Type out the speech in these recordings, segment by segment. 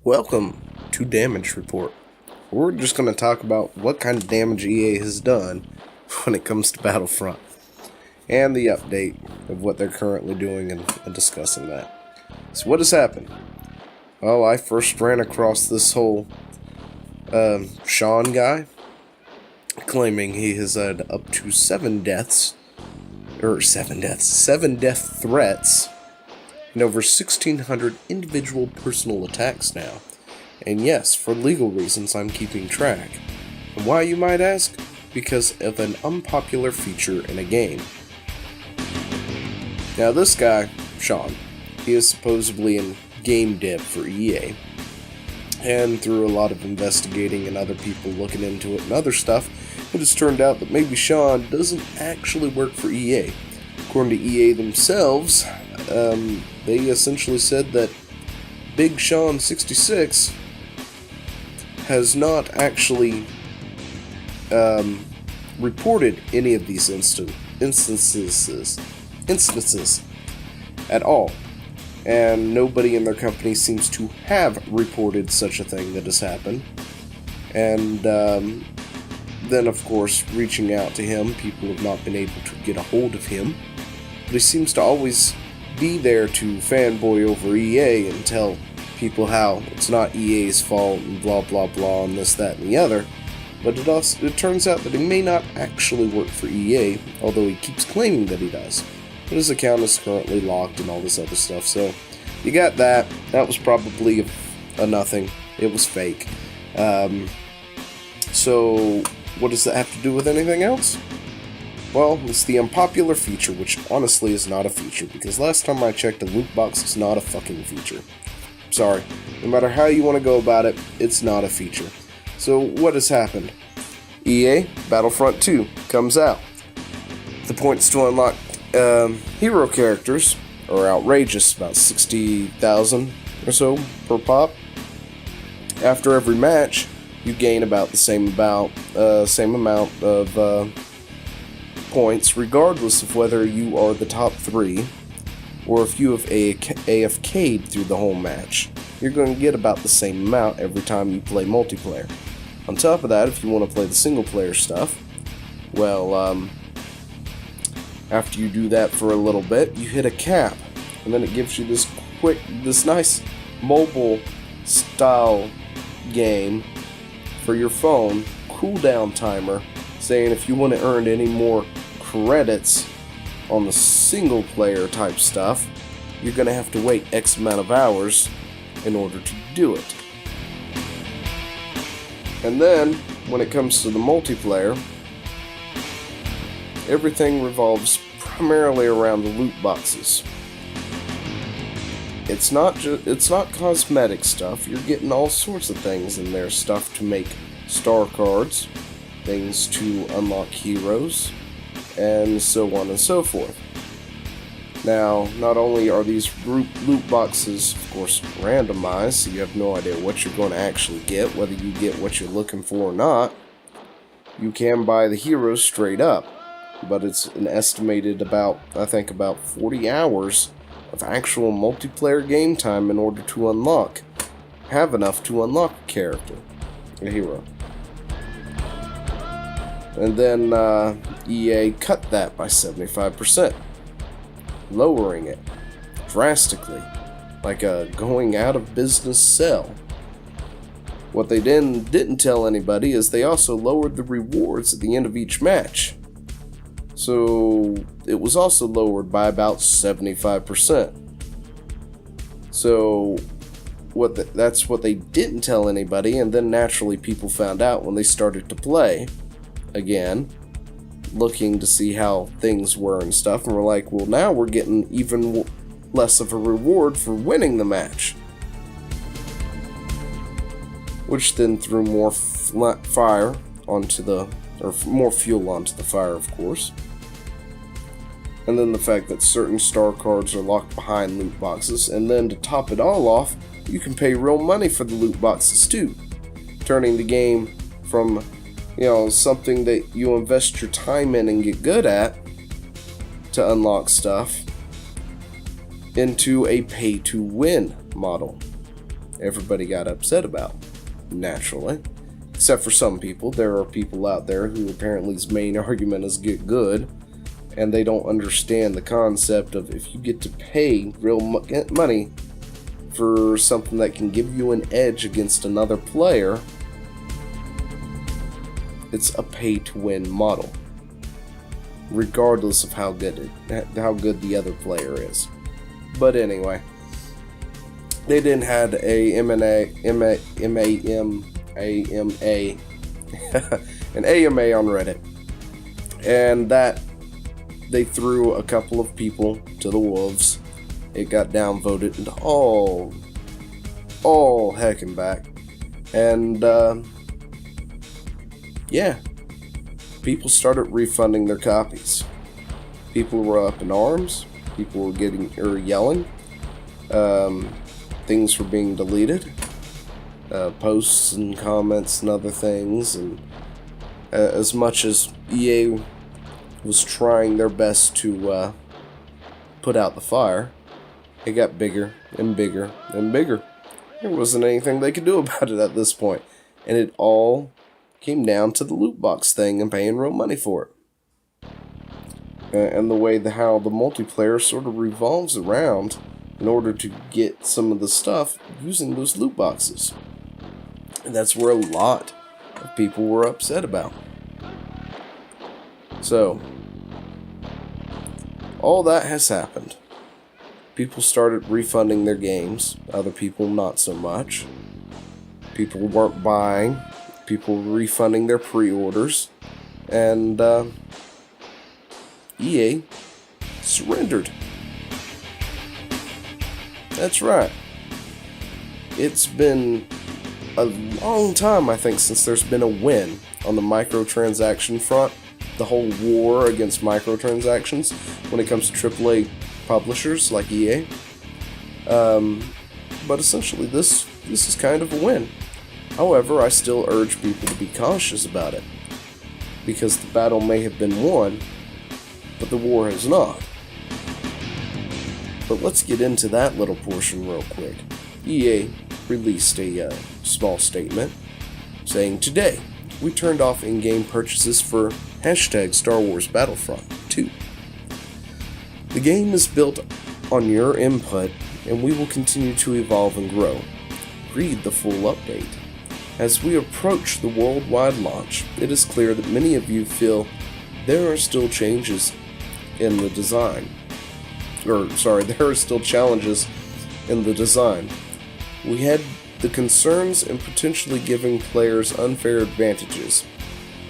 Welcome to Damage Report. We're just going to talk about what kind of damage EA has done when it comes to Battlefront, and the update of what they're currently doing and discussing that. So what has happened? Well, I first ran across this whole Sean guy claiming he has had up to 7 death threats and over 1,600 individual personal attacks now. And yes, for legal reasons I'm keeping track. And why, you might ask? Because of an unpopular feature in a game. Now this guy, Sean, he is supposedly in game dev for EA. And through a lot of investigating and other people looking into it and other stuff, it has turned out that maybe Sean doesn't actually work for EA. According to EA themselves, they essentially said that Big Sean 66 has not actually reported any of these instances at all, and nobody in their company seems to have reported such a thing that has happened. And then of course, reaching out to him, people have not been able to get a hold of him, but he seems to always be there to fanboy over EA and tell people how it's not EA's fault and blah blah blah and this, that, and the other. But it turns out that he may not actually work for EA, although he keeps claiming that he does. But his account is currently locked and all this other stuff, so you got that. That was probably a nothing. It was fake. So what does that have to do with anything else? Well, it's the unpopular feature, which honestly is not a feature, because last time I checked, a loot box is not a fucking feature. Sorry. No matter how you want to go about it, it's not a feature. So what has happened? EA Battlefront 2 comes out. The points to unlock hero characters are outrageous, about 60,000 or so per pop. After every match, you gain about the same amount of points, regardless of whether you are the top 3 or if you have AFK'd through the whole match. You're going to get about the same amount every time you play multiplayer. On top of that, if you want to play the single player stuff, well, after you do that for a little bit, you hit a cap, and then it gives you this nice mobile style game for your phone, cooldown timer, saying if you want to earn any more credits on the single player type stuff, you're going to have to wait X amount of hours in order to do it. And then, when it comes to the multiplayer, everything revolves primarily around the loot boxes. It's not cosmetic stuff. You're getting all sorts of things in there, stuff to make star cards, things to unlock heroes, and so on and so forth. Now, not only are these group loot boxes, of course, randomized, so you have no idea what you're going to actually get, whether you get what you're looking for or not. You can buy the heroes straight up, but it's an estimated about 40 hours of actual multiplayer game time in order to have enough to unlock a character, a hero. And then EA cut that by 75%, lowering it drastically, like a going out of business sell. What they didn't tell anybody is they also lowered the rewards at the end of each match. So it was also lowered by about 75%. So that's what they didn't tell anybody, and then naturally people found out when they started to play again, looking to see how things were and stuff, and we're like, well, now we're getting even less of a reward for winning the match, which then threw more fuel onto the fire, of course. And then the fact that certain star cards are locked behind loot boxes, and then to top it all off, you can pay real money for the loot boxes too, turning the game from something that you invest your time in and get good at to unlock stuff into a pay-to-win model. everybody got upset about, naturally. Except for some people. There are people out there who apparently's main argument is get good, and they don't understand the concept of if you get to pay real money for something that can give you an edge against another player, it's a pay-to-win model, regardless of how good the other player is. But anyway, they then had a an AMA on Reddit, and that they threw a couple of people to the wolves. It got downvoted into all heck and back, and yeah, people started refunding their copies. People were up in arms. People were yelling. Things were being deleted. Posts and comments and other things, and as much as EA was trying their best to put out the fire, it got bigger and bigger and bigger. There wasn't anything they could do about it at this point, and it all came down to the loot box thing and paying real money for it. And the way how the multiplayer sort of revolves around in order to get some of the stuff using those loot boxes. And that's where a lot of people were upset about. So, all that has happened. People started refunding their games. Other people not so much. People weren't buying. People were refunding their pre-orders. And EA surrendered. That's right. It's been a long time, I think, since there's been a win on the microtransaction front. The whole war against microtransactions when it comes to AAA publishers like EA. But essentially, this is kind of a win. However, I still urge people to be cautious about it, because the battle may have been won, but the war has not. But let's get into that little portion real quick. EA released a small statement saying, "Today, we turned off in-game purchases for #Star Wars Battlefront 2. The game is built on your input, and we will continue to evolve and grow. Read the full update. As we approach the worldwide launch, it is clear that many of you feel there are still changes in the design. There are still challenges in the design. We had the concerns in potentially giving players unfair advantages,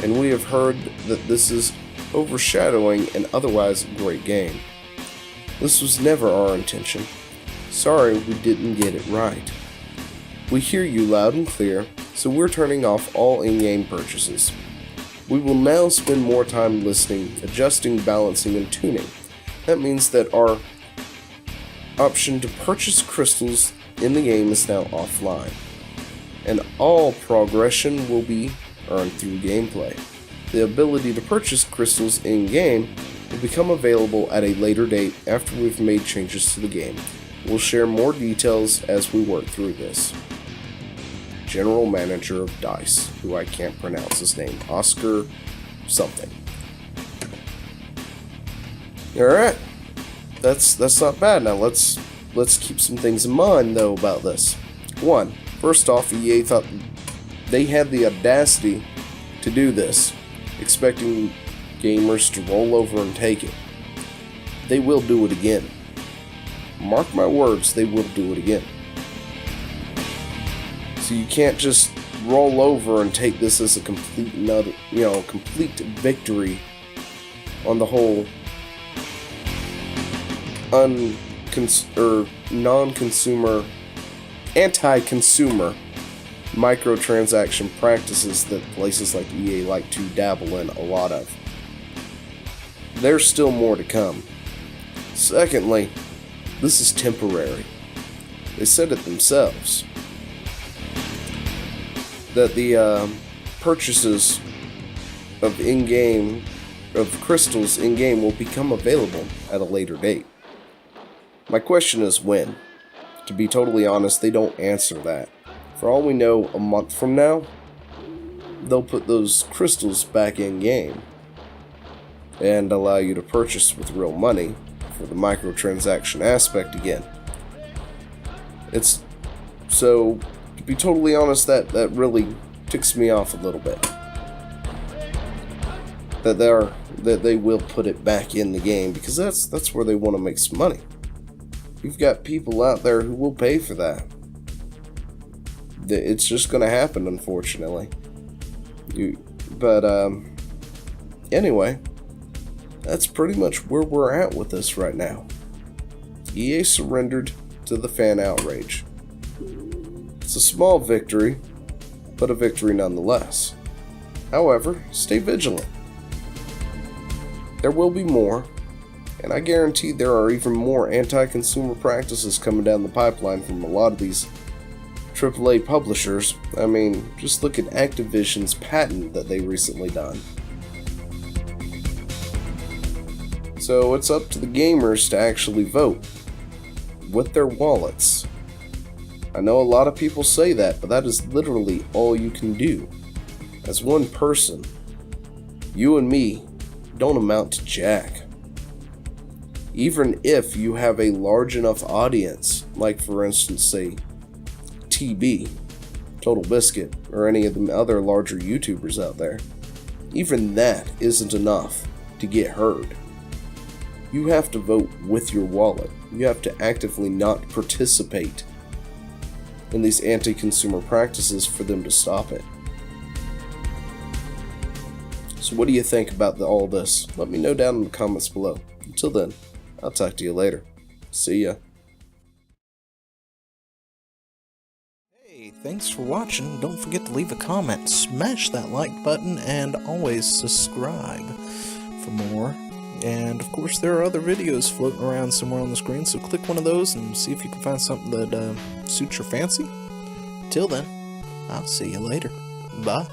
and we have heard that this is overshadowing an otherwise great game. This was never our intention. Sorry we didn't get it right. We hear you loud and clear, so we're turning off all in-game purchases. We will now spend more time listening, adjusting, balancing, and tuning. That means that our option to purchase crystals in the game is now offline, and all progression will be earned through gameplay. The ability to purchase crystals in-game will become available at a later date after we've made changes to the game. We'll share more details as we work through this." General Manager of DICE, who I can't pronounce his name, Oscar something. Alright, that's not bad. Now let's keep some things in mind though about this. One, first off, EA thought they had the audacity to do this, expecting gamers to roll over and take it. They will do it again. Mark my words, they will do it again. So you can't just roll over and take this as a complete victory on the whole non-consumer, anti-consumer microtransaction practices that places like EA like to dabble in a lot of. There's still more to come. Secondly, this is temporary. They said it themselves, that the purchases of crystals in-game will become available at a later date. My question is when? to be totally honest, they don't answer that. For all we know, a month from now, they'll put those crystals back in game and allow you to purchase with real money for the microtransaction aspect again. So, to be totally honest, that really ticks me off a little bit. That they will put it back in the game, because that's where they want to make some money. You've got people out there who will pay for that. It's just going to happen, unfortunately. Anyway, that's pretty much where we're at with this right now. EA surrendered to the fan outrage. It's a small victory, but a victory nonetheless. However, stay vigilant. There will be more, and I guarantee there are even more anti-consumer practices coming down the pipeline from a lot of these AAA publishers. I mean, just look at Activision's patent that they recently done. So it's up to the gamers to actually vote with their wallets. I know a lot of people say that, but that is literally all you can do. As one person, you and me don't amount to jack. Even if you have a large enough audience, like for instance, say, TB, Total Biscuit, or any of the other larger YouTubers out there, even that isn't enough to get heard. You have to vote with your wallet. You have to actively not participate in these anti-consumer practices for them to stop it. So what do you think about all this? Let me know down in the comments below. Until then, I'll talk to you later. See ya. Hey, thanks for watching. Don't forget to leave a comment, smash that like button, and always subscribe for more. And of course, there are other videos floating around somewhere on the screen, so click one of those and see if you can find something that suits your fancy. Till then, I'll see you later. Bye.